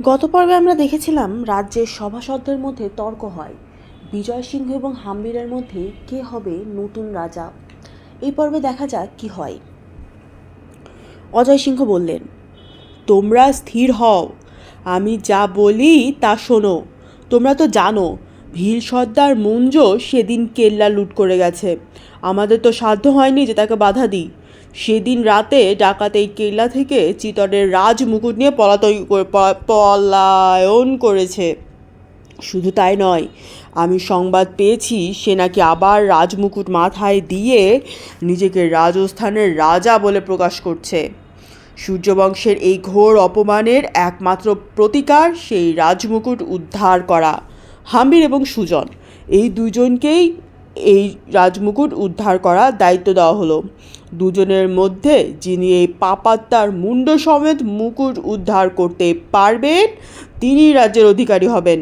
গত পর্বে আমরা দেখেছিলাম রাজ্যের সভাসদদের মধ্যে তর্ক হয় বিজয় সিংহ এবং হাম্বিরের মধ্যে কে হবে নতুন রাজা। এই পর্বে দেখা যাক কি হয়। অজয় সিংহ বললেন, তোমরা স্থির হও, আমি যা বলি তা শোনো। তোমরা তো জানো ভীল সর্দার মুঞ্জ সেদিন কেল্লা লুট করে গেছে। আমাদের তো সাধ্য হয়নি যে তাকে বাধা দিই। সেদিন রাতে ডাকাত এই কেল্লা থেকে চিতরের রাজ মুকুট নিয়ে পলায়ন করেছে। শুধু তাই নয়, আমি সংবাদ পেয়েছি সে নাকি আবার রাজমুকুট মাথায় দিয়ে নিজেকে রাজস্থানের রাজা বলে প্রকাশ করছে। সূর্যবংশের এই ঘোর অপমানের একমাত্র প্রতিকার সেই রাজমুকুট উদ্ধার করা। হাম্বির এবং সুজন এই দুজনকেই এই রাজমুকুট উদ্ধার করার দায়িত্ব দেওয়া হলো। দুজনের মধ্যে যিনি এই পাপাত্তার মুন্ড সমেত মুকুট উদ্ধার করতে পারবেন তিনি রাজ্যের অধিকারী হবেন।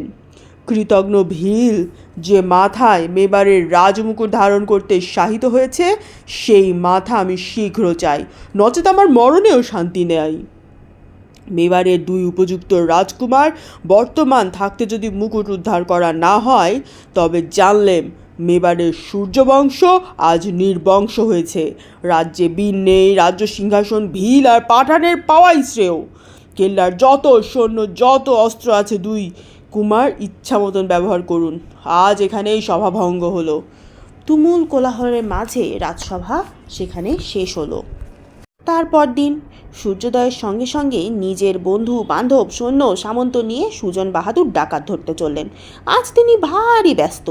কৃতজ্ঞ ভীল যে মাথায় মেবারের রাজমুকুট ধারণ করতে শাহিত হয়েছে সেই মাথা আমি শীঘ্র চাই, নচেত আমার মরণেও শান্তি নেই। মেবারের দুই উপযুক্ত রাজকুমার বর্তমান থাকতে যদি মুকুট উদ্ধার করা না হয় তবে জানলেম মেবারের সূর্যবংশ আজ নির্বংশ হয়েছে। রাজ্যে বীর নেই, রাজ্য সিংহাসন ভীল আর পাঠানের পাওয়াই শ্রেয়। কেল্লার যত সৈন্য যত অস্ত্র আছে দুই কুমার ইচ্ছা মতন ব্যবহার করুন। আজ এখানেই সভাভঙ্গ হলো। তুমুল কোলাহলের মাঝে রাজসভা সেখানে শেষ হলো। তারপর দিন সূর্যোদয়ের সঙ্গে সঙ্গে নিজের বন্ধু বান্ধব সৈন্য সামন্ত নিয়ে সুজন বাহাদুর ডাকাত ধরতে চললেন। আজ তিনি ভারী ব্যস্ত।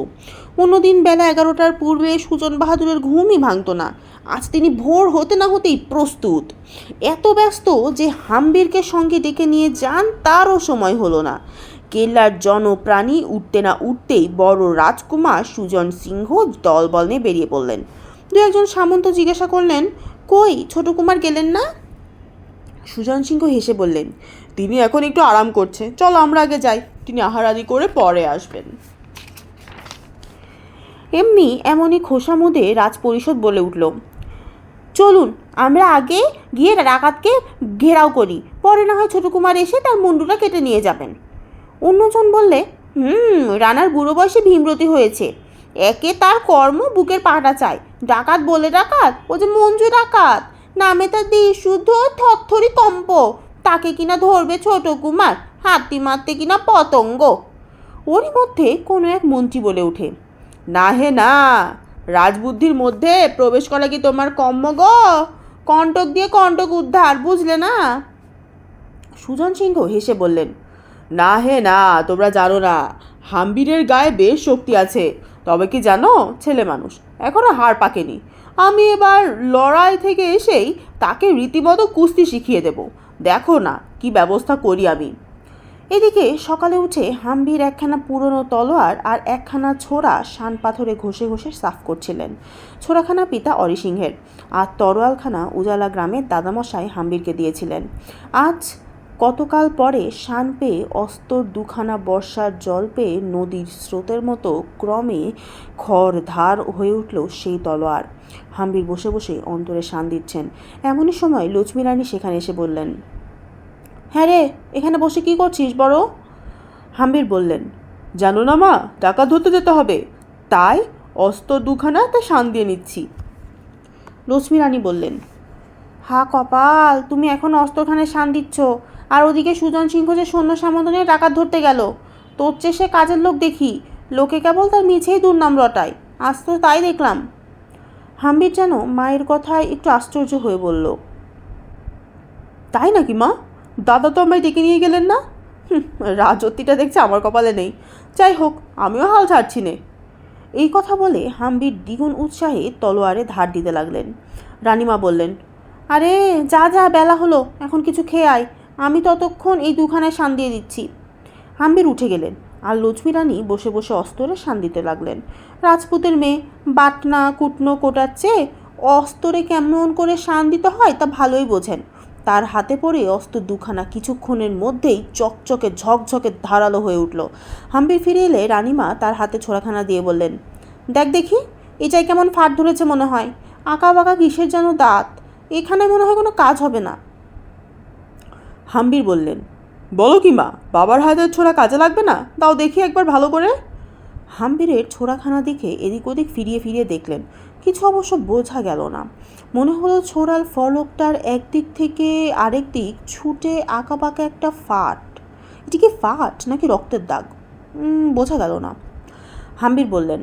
অন্যদিন বেলা 11টার পূর্বে সুজন বাহাদুরের ঘুমই ভাঙত না। আজ তিনি ভোর হতে না হতেই প্রস্তুত। এত ব্যস্ত যে হাম্বিরকে সঙ্গে ডেকে নিয়ে যান তারও সময় হলো না। কেল্লার জনপ্রাণী উঠতে না উঠতেই বড় রাজকুমার সুজন সিংহ দলবল নিয়ে বেরিয়ে পড়লেন। দু একজন সামন্ত জিজ্ঞাসা করলেন, কই ছোট কুমার গেলেন না? সুজন সিংহ হেসে বললেন, তিনি এখন একটু আরাম করছে, চলো আমরা আগে যাই, তিনি আহার আদি করে পরে আসবেন। এমনই খোসামুদে রাজপরিষদ বলে উঠল, চলুন আমরা আগে গিয়ে ডাকাতকে ঘেরাও করি, পরে না হয় ছোট কুমার এসে তার মুন্ডুটা কেটে নিয়ে যাবেন। অন্যজন বললে, রানার বুড়ো বয়সে ভীমরতি হয়েছে, একে তার কর্ম বুকের পাটা চায়। ডাকাত বলে ডাকাত, ও যে মঞ্জু ডাকাত, নামে তার দিয়ে শুদ্ধ থরথরি কম্প, তাকে কিনা ধরবে ছোট কুমার, হাতি মারতে কিনা পতঙ্গ। ওরই মধ্যে কোনো এক মন্ত্রী বলে ওঠে, না হে না, রাজবুদ্ধির মধ্যে প্রবেশ করা কি তোমার কম্ম গো? কণ্টক দিয়ে কণ্টক উদ্ধার, বুঝলে না? সুজন সিংহ হেসে বললেন, না হে না, তোমরা জানো না, হাম্বিরের গায়ে বেশ শক্তি আছে। তবে কি জানো, ছেলে মানুষ এখনও হাড় পাকেনি। আমি এবার লড়াই থেকে এসেই তাকে রীতিমতো কুস্তি শিখিয়ে দেব। দেখো না কি ব্যবস্থা করি আমি। এদিকে সকালে উঠে হাম্বির একখানা পুরনো তলোয়ার আর একখানা ছোরা শান পাথরে ঘষে ঘষে সাফ করছিলেন। ছোরাখানা পিতা অরি সিংহের, আর তরোয়ালখানা উজালা গ্রামের দাদামশাই হাম্বিরকে দিয়েছিলেন। আজ কতকাল পরে শান পেয়ে অস্তর দুখানা বর্ষার জল পেয়ে নদীর স্রোতের মতো ক্রমে খড় ধার হয়ে উঠল সেই তলোয়ার। হাম্বির বসে বসে অন্তরে শান দিচ্ছেন। এমনই সময় লক্ষ্মী রানী সেখানে এসে বললেন, হ্যাঁ রে, এখানে বসে কি করছিস বড়? হাম্বির বললেন, জানো না মা, ডাকাত ধরতে যেতে হবে, তাই অস্ত্র দুখানা তা শান দিয়ে নিচ্ছি। লক্ষ্মী রানী বললেন, হা কপাল, তুমি এখন অস্ত্রখানে শান দিচ্ছ, আর ওদিকে সুজন সিংহ যে সৈন্য সামন্ত নিয়ে ডাকাত ধরতে গেল। তোর চেয়ে সে কাজের লোক দেখি, লোকে কেবল তার মিছেই দুর্নাম রটায়, আজ তো তাই দেখলাম। হাম্বির যেন মায়ের কথায় একটু আশ্চর্য হয়ে বলল, তাই নাকি মা? দাদা তো আমায় ডেকে নিয়ে গেলেন না। রাজত্বীটা দেখছে আমার কপালে নেই। যাই হোক, আমিও হাল ছাড়ছি নে। এই কথা বলে হাম্বির দ্বিগুণ উৎসাহে তলোয়ারে ধার দিতে লাগলেন। রানীমা বললেন, আরে যা যা, বেলা হলো, এখন কিছু খেয়ে আয়, আমি ততক্ষণ এই দুখানায় শান দিয়ে দিচ্ছি। হাম্বির উঠে গেলেন, আর লক্ষ্মী রানী বসে বসে অস্তরে শান দিতে লাগলেন। রাজপুতের মেয়ে বাটনা কুটনো কোটার চেয়ে অস্তরে কেমন করে শান দিতে হয় তা ভালোই বোঝেন। তার হাতে পড়ে অস্ত্র দুখানা কিছুক্ষণের মধ্যেই চকচকে ঝকঝকে ধারালো হয়ে উঠল। হাম্বির ফিরে এলে রানীমা তার হাতে ছোড়াখানা দিয়ে বললেন, দেখ দেখি, এটাই কেমন ফাট ধরেছে মনে হয়, আঁকা বাঁকা কিসের যেন দাঁত, এখানে মনে হয় কোনো কাজ হবে না। হাম্বির বললেন, বলো কি মা, বাবার হাতের ছোড়া কাজে লাগবে না? তাও দেখি একবার ভালো করে। হাম্বিরের ছোড়াখানা দেখে এদিক ওদিক ফিরিয়ে ফিরিয়ে দেখলেন। কিছু অবশ্য বোঝা গেল না। মনে হলো ছোড়ার ফলকটার একদিক থেকে আরেক দিক ছুটে আঁকাবাঁকা একটা ফাট। এটি কি ফাট নাকি রক্তের দাগ? বোঝা গেল না। হাম্বির বললেন,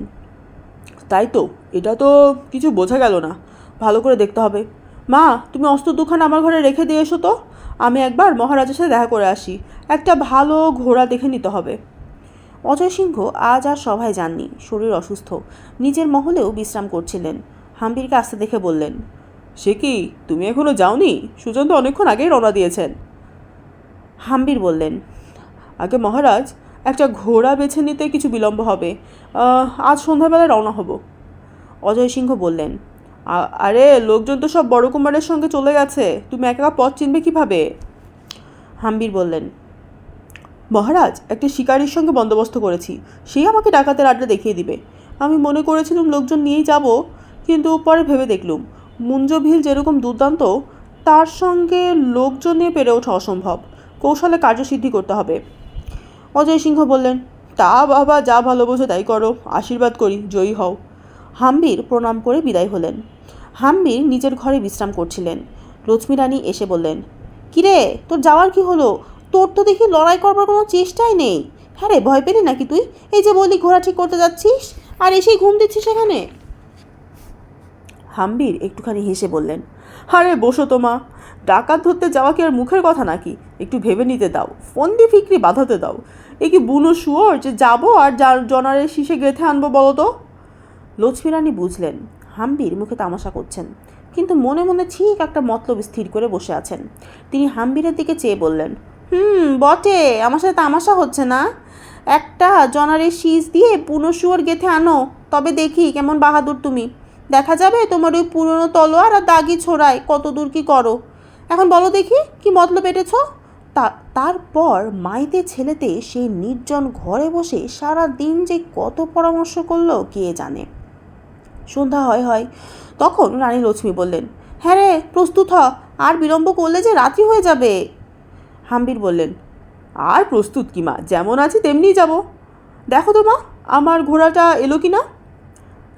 তাই তো, এটা তো কিছু বোঝা গেল না, ভালো করে দেখতে হবে। মা, তুমি অস্ত্র দুখানা আমার ঘরে রেখে দিয়ে এসো তো, আমি একবার মহারাজের সাথে দেখা করে আসি। একটা ভালো ঘোড়া দেখে নিতে হবে। অজয় সিংহ আজ আর সভায় যাননি, শরীর অসুস্থ। নিজের মহলেও বিশ্রাম করছিলেন। হাম্বিরকে আসতে দেখে বললেন, সে কি, তুমি এখনো যাওনি? সুজন তো অনেকক্ষণ আগেই রওনা দিয়েছেন। হাম্বির বললেন, আগে মহারাজ, একটা ঘোড়া বেছে নিতে কিছু বিলম্ব হবে। আজ সন্ধ্যাবেলায় রওনা হব। অজয় সিংহ বললেন, আরে লোকজন তো সব বড় কুমারের সঙ্গে চলে গেছে, তুমি একা পথ চিনবে কিভাবে? হাম্বির বললেন, মহারাজ, একটা শিকারির সঙ্গে বন্দোবস্ত করেছি, সেই আমাকে ডাকাতের আড্ডা দেখিয়ে দিবে। আমি মনে করেছিলাম লোকজন নিয়েই যাব, কিন্তু পরে ভেবে দেখলুম মুঞ্জভিল যেরকম দুর্দান্ত, তার সঙ্গে লোকজন নিয়ে পেরে ওঠা অসম্ভব। কৌশলে কার্যসিদ্ধি করতে হবে। অজয় সিংহ বললেন, তা বাবা, যা ভালো বোঝো তাই করো, আশীর্বাদ করি, জয়ী হও। হাম্বির প্রণাম করে বিদায় হলেন। হাম্বির নিজের ঘরে বিশ্রাম করছিলেন। লক্ষ্মী রানী এসে বললেন, কিরে, তোর যাওয়ার কি হলো? তোর তো দেখি লড়াই করবার কোনো চেষ্টাই নেই। হ্যাঁ রে, ভয় পেলি নাকি তুই? এই যে বলি ঘোড়া ঠিক করতে যাচ্ছিস, আর এসেই ঘুম দিচ্ছিস এখানে। হাম্বির একটুখানি হেসে বললেন, আরে বসো তো মা, ডাকাত ধরতে যাওয়া কি আর মুখের কথা নাকি? একটু ভেবে নিতে দাও, ফন্দি ফিকরি বাঁধাতে দাও। এ কি বুনো শুয়োর যে যাবো আর জনারের শীষে গেঁথে আনবো, বলো তো? লক্ষ্মী রানী বুঝলেন হাম্বির মুখে তামাশা করছেন, কিন্তু মনে মনে ঠিক একটা মতলব স্থির করে বসে আছেন। তিনি হাম্বিরের দিকে চেয়ে বললেন, বটে, আমার সাথে তামাশা হচ্ছে না? একটা জনারের শীষ দিয়ে পুনো শুয়োর গেঁথে আনো, তবে দেখি কেমন বাহাদুর তুমি। দেখা যাবে তোমার ওই পুরনো তলোয়ার আর দাগি ছোড়ায় কত দূর কি করো। এখন বলো দেখি, কি মতলব এঁটেছ? তারপর মাইতে ছেলেতে সেই নির্জন ঘরে বসে সারা দিন যে কত পরামর্শ করলো কে জানে। সন্ধ্যা হয় তখন রানী লক্ষ্মী বললেন, হ্যাঁ রে, প্রস্তুত হ, আর বিলম্ব করলে যে রাত্রি হয়ে যাবে। হাম্বির বললেন, আর প্রস্তুত কি মা, যেমন আছি তেমনিই যাব। দেখো তো মা, আমার ঘোড়াটা এলো কি না?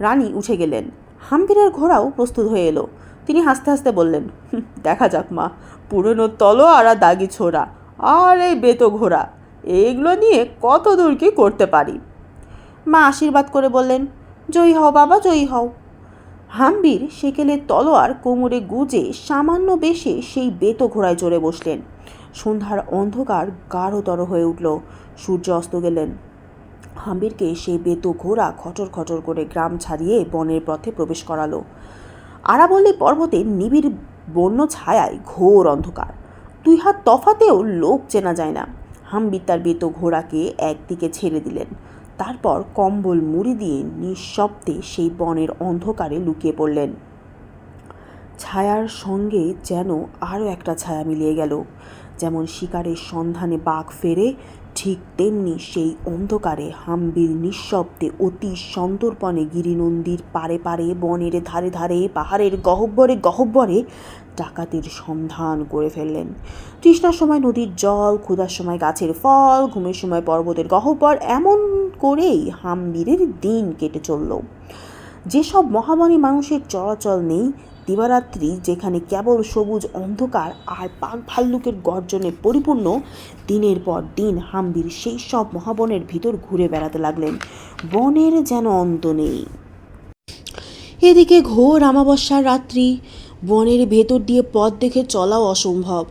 রানী উঠে গেলেন। হাম্বিরের ঘোড়াও প্রস্তুত হয়ে এলো। তিনি হাসতে হাসতে বললেন, দেখা যাক মা, পুরনো তলোয়ার আর দাগি ছোড়া আর এই বেতো ঘোড়া, এইগুলো নিয়ে কত দূর কি করতে পারি। মা আশীর্বাদ করে বললেন, জয়ী হও বাবা, জয়ী হও। হাম্বির সেকেলের তলোয়ার কোমরে গুজে সামান্য বেশে সেই বেতো ঘোড়ায় চড়ে বসলেন। সন্ধ্যার অন্ধকার গাঢ়তর হয়ে উঠল। সূর্য অস্ত গেলেন। হাম্বিরকে সেই বেতো ঘোড়া খটর খটর করে গ্রাম ছাড়িয়ে বনের পথে প্রবেশ করালো। আরাবল্লী পর্বতের নিবিড় বন্য ছায়ায় ঘোর অন্ধকার, 2 হাত তফাতেও লোক চেনা যায় না। হাম্বির তার বেতো ঘোড়াকে একদিকে ছেড়ে দিলেন। তারপর কম্বল মুড়ি দিয়ে নিঃশব্দে সেই বনের অন্ধকারে লুকিয়ে পড়লেন। ছায়ার সঙ্গে যেন আরও একটা ছায়া মিলিয়ে গেল। যেমন শিকারের সন্ধানে বাঘ ফেরে, ঠিক তেমনি সেই অন্ধকারে হাম্বির নিঃশব্দে অতি সন্তর্পণে গিরিনন্দীর পারে পারে, বনের ধারে ধারে, পাহাড়ের গহ্বরে গহ্বরে ডাকাতের সন্ধান করে ফেললেন। তৃষ্ণার সময় নদীর জল, ক্ষুধার সময় গাছের ফল, ঘুমের সময় পর্বতের গহ্বর, এমন করেই হাম্বিরের দিন কেটে চলল। যেসব মহাবনে মানুষের চলাচল নেই, দিবারাত্রি যেখানে কেবল সবুজ অন্ধকার আর বাঘ ভাল্লুকের গর্জনে পরিপূর্ণ, দিনের পর দিন হাম্বির সেই সব মহাবনের ভিতর ঘুরে বেড়াতে লাগলেন। বনের যেন অন্ত নেই। এদিকে ঘোর অমাবস্যার রাত্রি, বনের ভেতর দিয়ে পথ দেখে চলাও অসম্ভব।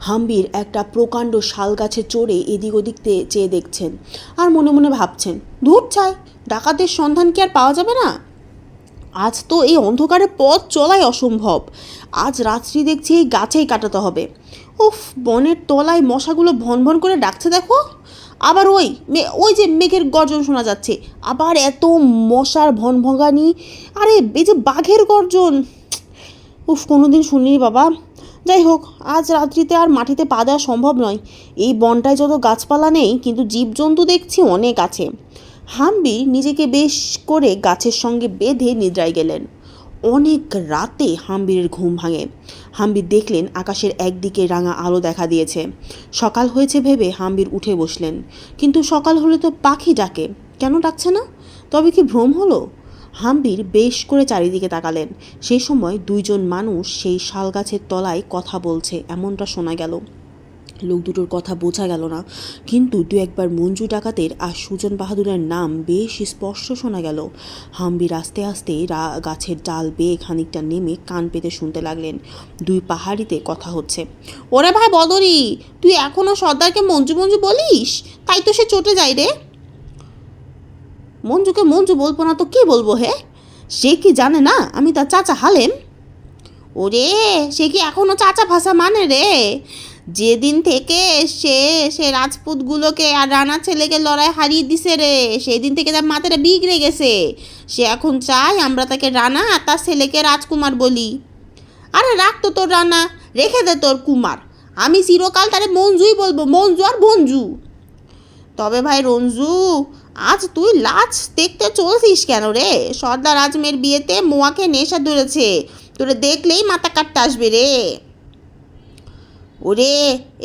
হাম্বির একটা প্রকাণ্ড শাল গাছে চড়ে এদিক ওদিক চেয়ে দেখছেন, আর মনে মনে ভাবছেন, ধূর ছাই, ডাকাতের সন্ধান কি আর পাওয়া যাবে না? আজ তো এই অন্ধকারে পথ চলাই অসম্ভব। আজ রাত্রি দেখছি এই গাছেই কাটাতে হবে। উফ, বনের তলায় মশাগুলো ভন ভন করে ডাকছে দেখো। আবার ওই যে মেঘের গর্জন শোনা যাচ্ছে। আবার এত মশার ভনভঙ্গানি। আরে এই যে বাঘের গর্জন, উফ, কোনোদিন শুনিনি বাবা। যাই হোক, আজ রাত্রিতে আর মাটিতে পা দেওয়া সম্ভব নয়। এই বনটায় যত গাছপালা নেই, কিন্তু জীবজন্তু দেখছি অনেক আছে। হাম্বি নিজেকে বেশ করে গাছের সঙ্গে বেঁধে নিদ্রায় গেলেন। অনেক রাতে হাম্বিরের ঘুম ভাঙে। হাম্বির দেখলেন আকাশের একদিকে রাঙা আলো দেখা দিয়েছে। সকাল হয়েছে ভেবে হাম্বির উঠে বসলেন, কিন্তু সকাল হলে তো পাখি ডাকে, কেন ডাকছে না? তবে কি ভ্রম হলো? হাম্বির বেশ করে চারিদিকে তাকালেন। সেই সময় দুইজন মানুষ সেই শাল গাছের তলায় কথা বলছে এমনটা শোনা গেল। লোক দুটোর কথা বোঝা গেল না, কিন্তু দু একবার মঞ্জু ডাকাতের আর সুজন বাহাদুরের নাম বেশ স্পষ্ট শোনা গেল। হাম্বির আস্তে আস্তে গাছের ডাল বেয়ে খানিকটা নেমে কান পেতে শুনতে লাগলেন। দুই পাহাড়িতে কথা হচ্ছে। ওরে ভাই বদরি, তুই এখনও সর্দারকে মঞ্জু মঞ্জু বলিস? তাই তো সে চটে যায় রে। মঞ্জুকে মঞ্জু বলবো না তো কি বলবো হে? সে কি জানে না আমি তার চাচা হালেম? ওরে, সে কি এখনো চাচা ভাষা মানে রে? যেদিন থেকে সে সে রাজপুতগুলোকে আর রানা ছেলেকে লড়াই হারিয়ে দিছে রে, সেই দিন থেকে তার মাথাটা বিগড়ে গেছে। সে এখন চায় আমরা তাকে রানা আর তার ছেলেকে রাজকুমার বলি। আরে রাখ তো তোর রানা, রেখে দে তোর কুমার। আমি চিরকাল তারে মঞ্জুই বলবো, মঞ্জু আর বঞ্জু। তবে ভাই রঞ্জু, আজ তুই লাজ দেখতে চলছিস কেন রে? সর্দার আজমের বিয়েতে মোয়াকে নেশা ধরেছে, তোরে দেখলেই মাথা কাটতে আসবে রে। ওরে,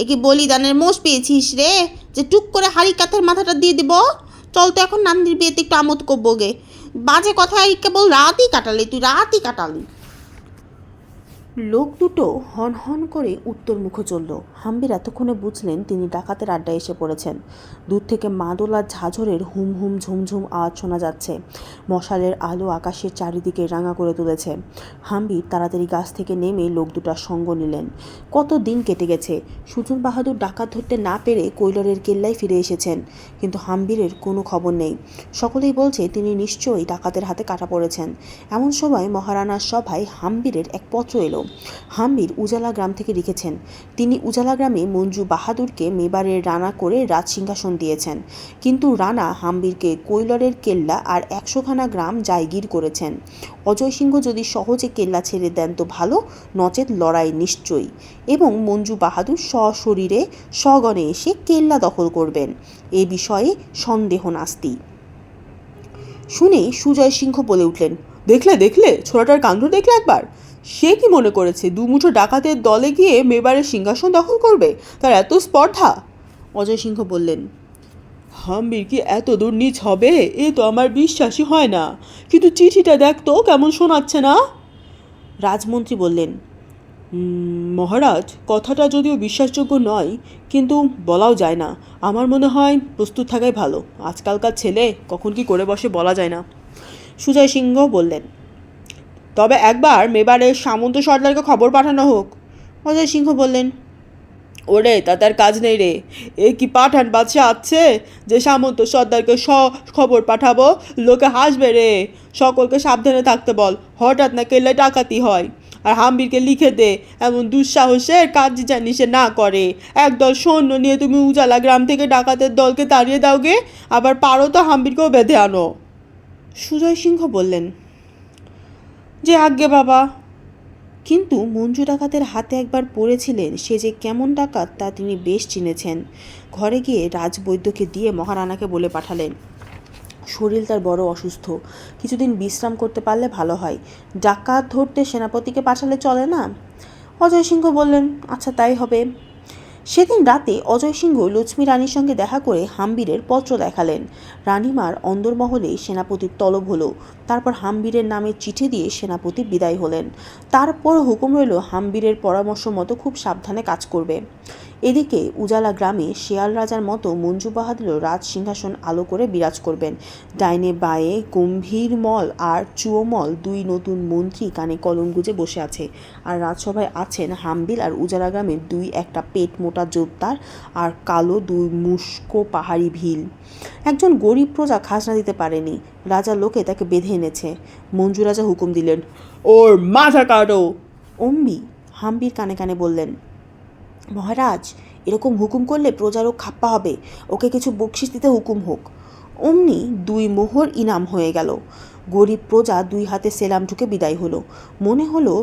এ কি বলিদানের মোষ পেয়েছিস রে, যে টুক করে হাড়ি কাঠের মাথাটা দিয়ে দিব? চল তো এখন নান্দির বিয়েতে একটু আমোদ করবো গে। বাজে কথা কেবল রাতই কাটালি, তুই রাতই কাটালি। লোক দুটো হন হন করে উত্তরমুখে চলল। হাম্বির এতক্ষণে বুঝলেন তিনি ডাকাতের আড্ডায় এসে পড়েছেন। দূর থেকে মাদল আর ঝাঁঝরের হুম হুম ঝুমঝুম আওয়াজ শোনা যাচ্ছে। মশালের আলো আকাশের চারিদিকে রাঙা করে তুলেছে। হাম্বির তাড়াতাড়ি গাছ থেকে নেমে লোক দুটার সঙ্গ নিলেন। কত দিন কেটে গেছে। সুজন বাহাদুর ডাকাত ধরতে না পেরে কৈলরের কেল্লায় ফিরে এসেছেন, কিন্তু হাম্বিরের কোনো খবর নেই। সকলেই বলছে তিনি নিশ্চয়ই ডাকাতের হাতে কাটা পড়েছেন। এমন সময় মহারানার সভায় হাম্বিরের এক পত্র এলো। হাম্বির উজালা গ্রাম থেকে লিখেছেন তিনি উজালা গ্রামে মঞ্জু বাহাদুরকে মেবারের রানা করে রাজসিংহাসন দিয়েছেন, কিন্তু রানা হাম্বিরকে কৈলরের কেল্লা আর 100খানা গ্রাম জায়গির করেছেন। অজয় সিংহ যদি সহজে কেল্লা ছেড়ে দেন তো ভালো, নচেত লড়াই নিশ্চয়ই, এবং মঞ্জু বাহাদুর সশরীরে সগণে এসে কেল্লা দখল করবেন, এ বিষয়ে সন্দেহ নাস্তি। শুনে সুজয় সিংহ বলে উঠলেন, দেখলে দেখলে ছোড়াটার কাণ্ড দেখলে একবার? সে কি মনে করেছে দুমুঠো ডাকাতের দলে গিয়ে মেবারের সিংহাসন দখল করবে? তার এত স্পর্ধা? অজয় সিংহ বললেন, হাম্বির কি এত দূর নিচ হবে? এ তো আমার বিশ্বাসই হয় না। কিন্তু চিঠিটা দেখ তো কেমন শোনাচ্ছে না? রাজমন্ত্রী বললেন, মহারাজ, কথাটা যদিও বিশ্বাসযোগ্য নয়, কিন্তু বলাও যায় না। আমার মনে হয় প্রস্তুত থাকাই ভালো। আজকালকার ছেলে কখন কি করে বসে বলা যায় না। সুজয় সিংহ বললেন, তবে একবার মেবারের সামন্ত সর্দারকে খবর পাঠানো হোক। অজয় সিংহ বললেন, ওরে, তার কাজ নেই রে। এ কি পাঠান বাদশা আছে যে সামন্ত সর্দারকে খবর পাঠাবো? লোকে হাসবে রে। সকলকে সাবধানে থাকতে বল, হঠাৎ না কেল্লায় ডাকাতি হয়। আর হাম্বিরকে লিখে দে এমন দুঃসাহসের কাজ জানি সে না করে। একদল সৈন্য নিয়ে তুমি উজালা গ্রাম থেকে ডাকাতের দলকে তাড়িয়ে দাওগে, আবার পারো তো হাম্বিরকেও বেঁধে আনো। সুজয় সিংহ বললেন, যে আজ্ঞে বাবা। কিন্তু মঞ্জু ডাকাতের হাতে একবার পড়েছিলেন, সে যে কেমন ডাকাত তা তিনি বেশ চিনেছেন। ঘরে গিয়ে রাজবৈদ্যকে দিয়ে মহারানাকে বলে পাঠালেন, শরীর তার বড় অসুস্থ, কিছুদিন বিশ্রাম করতে পারলে ভালো হয়। ডাকাত ধরতে সেনাপতিকে পাঠালে চলে না? অজয় সিংহ বললেন, আচ্ছা তাই হবে। সেদিন রাতে অজয় সিংহ লক্ষ্মী রানীর সঙ্গে দেখা করে হাম্বিরের পত্র দেখালেন। রানীমার অন্দরমহলে সেনাপতির তলব হলো। তারপর হাম্বিরের নামে চিঠি দিয়ে সেনাপতি বিদায় হলেন। তারপর হুকুম রইল হাম্বিরের পরামর্শ মতো খুব সাবধানে কাজ করবে। এদিকে উজালা গ্রামে শেয়াল রাজার মতো মঞ্জু বাহাদুর রাজ সিংহাসন আলো করে বিরাজ করবেন। ডাইনে বাঁয়ে গম্ভীরমল আর চুয়োমল দুই নতুন মন্ত্রী কানে কলম গুজে বসে আছে, আর রাজসভায় আছেন হাম্বিল আর উজালা গ্রামের দুই একটা পেট মোটা জোরদার আর কালো দুই মুস্কো পাহাড়ি ভিল। একজন গরিব প্রজা খাজনা দিতে পারেনি, রাজার লোকে তাকে বেঁধে এনেছে। মঞ্জু রাজা হুকুম দিলেন, ওর মাথা কাটো। অম্বি হাম্বির কানে কানে বললেন, মহারাজ, এরকম হুকুম করলে প্রজারও খাপ্পা হবে, ওকে কিছু বকশিস দিতে হুকুম হোক। অমনি 2 মোহর ইনাম হয়ে গেল। গরিব প্রজা 2 হাতে সেলাম ঢুকে বিদায় হলো। মনে হলো,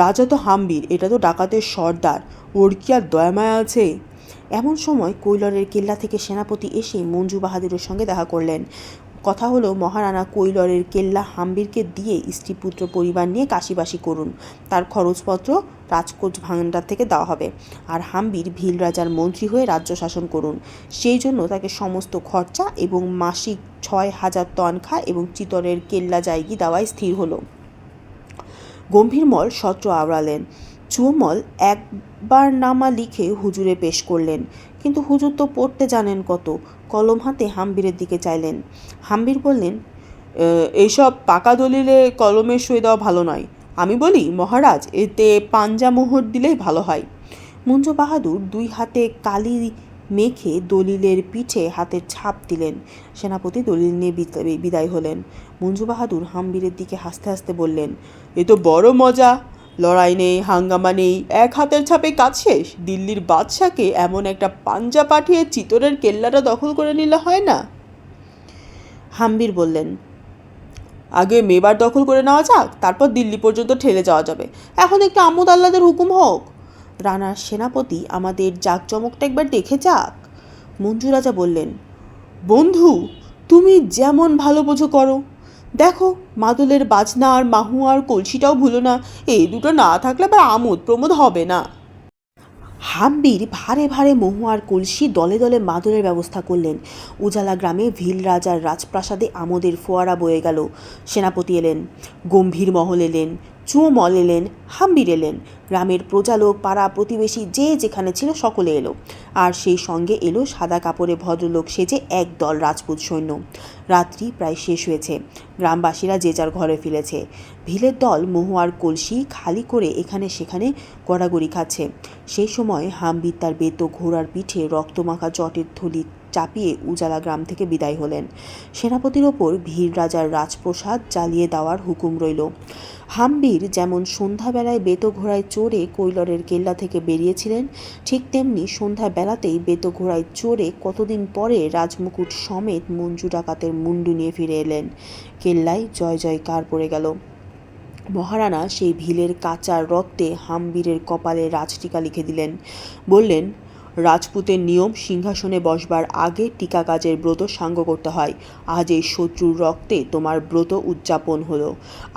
রাজা তো হাম্বির, এটা তো ডাকাতের সর্দার, ওর কি আর দয়ামায়া আছে? এমন সময় কৈলরের কেল্লা থেকে সেনাপতি এসে মঞ্জু বাহাদুরের সঙ্গে দেখা করলেন। কথা হলো মহারানা কৈলরের কেল্লা হাম্বিরকে দিয়ে স্ত্রীপুত্র পরিবার নিয়ে কাশিবাসী করুন। তার খরচপত্র রাজকোট ভাণ্ডার থেকে দেওয়া হবে। আর হাম্বির ভিল রাজার মন্ত্রী হয়ে রাজ্য শাসন করুন। সেই জন্য তাকে সমস্ত খরচা এবং মাসিক 6,000 তনখা এবং চিতরের কেল্লা জায়গি দেওয়াই স্থির হলো। গম্ভীরমল সত্র আওড়ালেন। চুয়োমল একবার নামা লিখে হুজুরে পেশ করলেন, কিন্তু হুজুর তো পড়তে জানেন কত। কলম হাতে হাম্বিরের দিকে চাইলেন। হাম্বির বললেন, এইসব পাকা দলিলে কলমের সই দেওয়া ভালো নয়। আমি বলি মহারাজ, এতে পাঞ্জা মোহর দিলেই ভালো হয়। মুঞ্জ বাহাদুর 2 হাতে কালি মেখে দলিলের পিঠে হাতের ছাপ দিলেন। সেনাপতি দলিল নিয়ে বিদায় হলেন। মুঞ্জ বাহাদুর হাম্বিরের দিকে হাসতে হাসতে বললেন, এ তো বড় মজা। লড়াই নেই, হাঙ্গামা নেই, এক হাতের ছাপে কাজ শেষ। দিল্লির বাদশাকে এমন একটা পাঞ্জা পাঠিয়ে চিতরের কেল্লাটা দখল করে নিলে হয় না? হাম্বির বললেন, আগে মেবার দখল করে নেওয়া যাক, তারপর দিল্লি পর্যন্ত ঠেলে যাওয়া যাবে। এখন একটু আমোদ আহ্লাদের হুকুম হোক। রানার সেনাপতি আমাদের জাঁকজমকটা একবার দেখে যাক। মঞ্জু রাজা বললেন, বন্ধু, তুমি যেমন ভালো বোঝো করো। দেখো, মাদলের বাজনা আর মাহুয়ার কলসিটাও ভুলো না। এই দুটো না থাকলে আবার আমোদ প্রমোদ হবে না। হাম্বির ভারে ভারে মহুয়ার কলসি দলে দলে মাদলের ব্যবস্থা করলেন। উজালা গ্রামে ভিল রাজার রাজপ্রাসাদে আমোদের ফোয়ারা বয়ে গেল। সেনাপতি এলেন, গম্ভীর মহল এলেন, চুয়োমল এলেন, হাম্বির এলেন। গ্রামের প্রজালোক, পাড়া প্রতিবেশী যে যেখানে ছিল সকলে এলো। আর সেই সঙ্গে এলো সাদা কাপড়ে ভদ্রলোক সেজে একদল রাজপুত সৈন্য। রাত্রি প্রায় শেষ হয়েছে। গ্রামবাসীরা যে যার ঘরে ফিরেছে। ভিলের দল মহুয়ার কলসি খালি করে এখানে সেখানে গড়াগড়ি খাচ্ছে। সেই সময় হাম্বির তার বেত ঘোড়ার পিঠে রক্তমাখা জটের থলি চাপিয়ে উজালা গ্রাম থেকে বিদায় হলেন। সেনাপতির ওপর ভিল রাজার রাজপ্রসাদ জ্বালিয়ে দেওয়ার হুকুম রইল। হাম্বির যেমন সন্ধ্যাবেলায় বেত ঘোড়ায় চড়ে কৈলরের কেল্লা থেকে বেরিয়েছিলেন, ঠিক তেমনি সন্ধ্যাবেলাতেই বেত ঘোড়ায় চড়ে কতদিন পরে রাজমুকুট সমেত মঞ্জু ডাকাতের মুন্ডু নিয়ে ফিরে এলেন। কেল্লায় জয় জয়কার পড়ে গেল। মহারানা সেই ভিলের কাঁচা রক্তে হাম্বিরের কপালে রাজটিকা লিখে দিলেন। বললেন, রাজপুতের নিয়ম, সিংহাসনে বসবার আগে টিকা কাজের ব্রত সাঙ্গ করতে হয়। আজ এই শত্রুর রক্তে তোমার ব্রত উদযাপন হলো।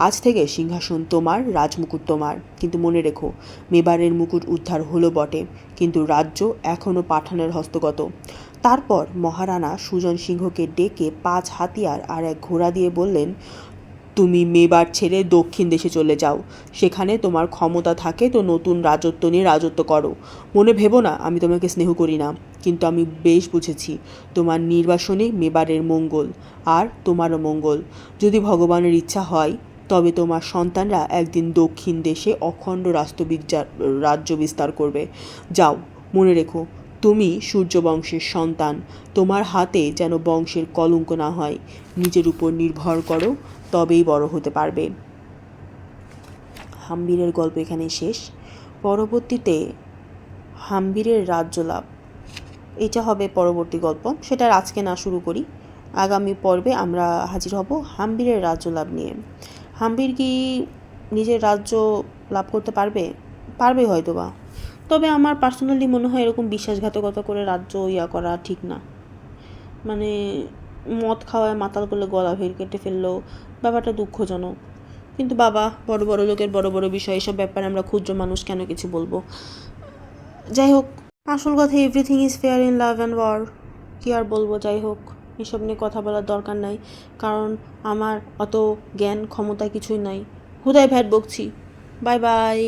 আজ থেকে সিংহাসন তোমার, রাজমুকুট তোমার। কিন্তু মনে রেখো, মেবারের মুকুট উদ্ধার হলো বটে, কিন্তু রাজ্য এখনও পাঠানের হস্তগত। তারপর মহারানা সুজন সিংহকে ডেকে 5 হাতিয়ার আর 1 ঘোড়া দিয়ে বললেন, তুমি মেবার ছেড়ে দক্ষিণ দেশে চলে যাও। সেখানে তোমার ক্ষমতা থাকে তো নতুন রাজত্ব নিয়ে রাজত্ব করো। মনে ভেবো না আমি তোমাকে স্নেহ করি না, কিন্তু আমি বেশ বুঝেছি তোমার নির্বাসনে মেবারের মঙ্গল, আর তোমারও মঙ্গল। যদি ভগবানের ইচ্ছা হয় তবে তোমার সন্তানরা একদিন দক্ষিণ দেশে অখণ্ড রাজ্য বিস্তার করবে। যাও, মনে রেখো তুমি সূর্যবংশের সন্তান। তোমার হাতে যেন বংশের কলঙ্ক না হয়। নিজের উপর নির্ভর করো, তবেই বড় হতে পারবে। হাম্বিরের গল্প এখানে শেষ। পরবর্তীতে হাম্বিরের রাজ্য লাভ, এটা হবে পরবর্তী গল্প। সেটা আজকে না শুরু করি, আগামী পর্বে আমরা হাজির হব হাম্বিরের রাজ্য লাভ নিয়ে। হাম্বির কি নিজের রাজ্য লাভ করতে পারবে? পারবে হয়তো বা, তবে আমার পার্সোনালি মনে হয় এরকম বিশ্বাসঘাতকতা করে রাজ্য করা ঠিক না। মানে মদ খাওয়ায় মাতাল করলে গলা ভেড় কেটে ফেললো, ব্যাপারটা দুঃখজনক। কিন্তু বাবা, বড় বড় লোকের বড় বড় বিষয়, এসব ব্যাপারে আমরা ক্ষুদ্র মানুষ কেন কিছু বলবো? যাই হোক, আসল কথা everything is fair in love and war. কী আর বলবো? যাই হোক, এসব নিয়ে কথা বলার দরকার নাই, কারণ আমার অত জ্ঞান ক্ষমতা কিছুই নাই। হুদায় ভ্যাট বকছি। Bye by.